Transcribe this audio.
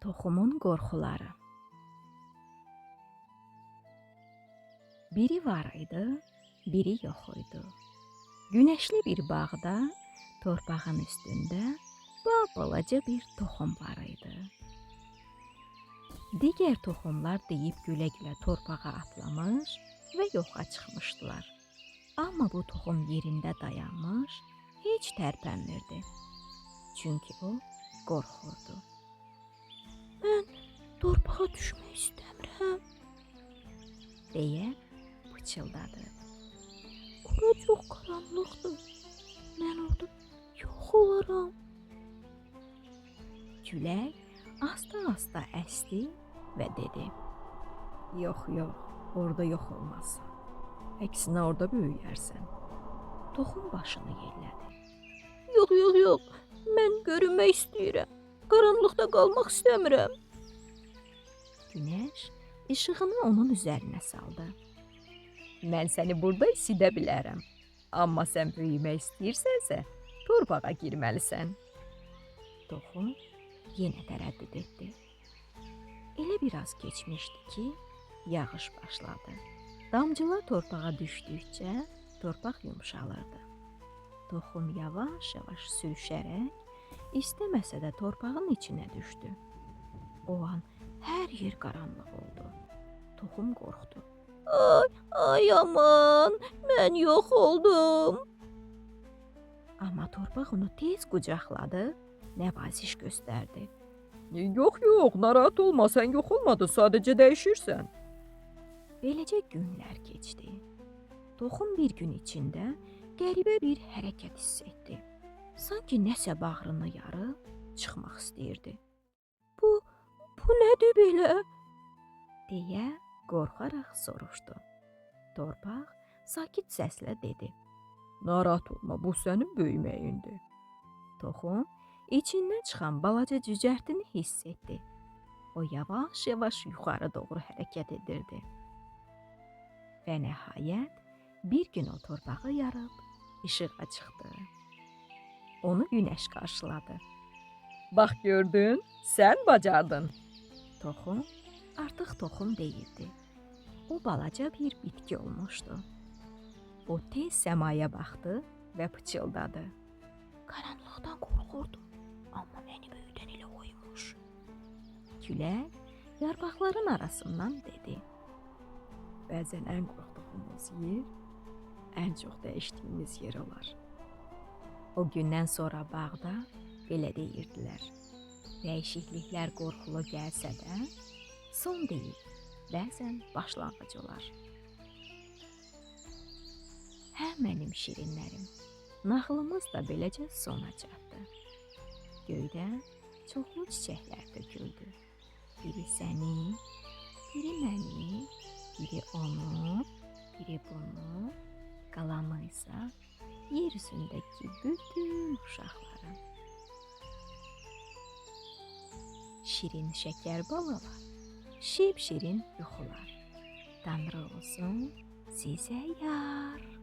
Toxumun qorxuları. Biri var idi, biri yox idi. Günəşli bir bağda, torpağın üstündə balaca bir toxum var idi. Digər toxumlar deyib gülə-gülə torpağa atlamış və yoxa çıxmışdılar. Amma bu toxum yerində dayanmış, heç tərpənmirdi. Çünki o qorxurdu. Mən torpağa düşmək istəmirəm, deyə pıçıldadı. Ora çox qaranlıqdır. Mən orada yox olaram. Külək asta-asta əsdi və dedi. Yox, orada yox olmaz. Əksinə orada böyüyərsən. Toxum başını yellədi. Yox, mən görünmək istəyirəm. Qaranlıqda qalmaq istəmirəm. Günəş işığını onun üzərinə saldı. Mən səni burada isidə bilərəm. Amma sən böyümək istəyirsənsə, torpağa girməlisən. Toxum yenə tərəddüd etdi. Elə biraz keçmişdi ki, yağış başladı. Damcılar torpağa düşdükcə torpaq yumşalırdı. Toxum yavaş-yavaş sürüşərək, istəməsə də torpağın içinə düşdü. O an hər yer qaranlıq oldu. Toxum qorxdu. Ay aman, mən yox oldum. Amma torpaq onu tez qucaqladı, nəvaziş göstərdi. Yox, narahat olma, sən yox olmadın, sadəcə dəyişirsən. Beləcə günlər keçdi. Toxum bir gün içində qəribə bir hərəkət hiss etdi. Sanki nəsə bağrını yarıb çıxmaq istəyirdi. Bu nədir belə? Deyə qorxaraq soruşdu. Torpaq sakit səslə dedi. Narahat olma, bu sənin böyüməyindir. Toxum içindən çıxan balaca cücərtini hiss etdi. O yavaş-yavaş yuxarı doğru hərəkət edirdi. Və nəhayət bir gün o torpağı yarıb işığa çıxdı. Onu günəş qarşıladı. Bax gördün, sən bacardın. Toxum artıq toxum deyildi. O balaca bir bitki olmuşdu. O tez səmaya baxdı və pıçıldadı. Qaranlıqdan qorxurdum, amma məni böyüdən elə oymuş. Külək yarpaqların arasından dedi. Bəzən ən qorxduğumuz yer, ən çox dəyişdiyimiz yer olar. O gündən sonra bağda belə deyirdilər. Dəyişikliklər qorxulu gəlsə də, son deyil, bəzən başlanğıc olar. Hə mənim şirinlərim, nağılımız da beləcə sona çatdı. Göydən çoxlu çiçəklər töküldü. Biri səni, biri məni, biri onu, biri bunu, qalanı isə yer üzündəki bütün uşaqların. Şirin şəkər balalar, şirin yuxular. Tanrı olsun sizə yar.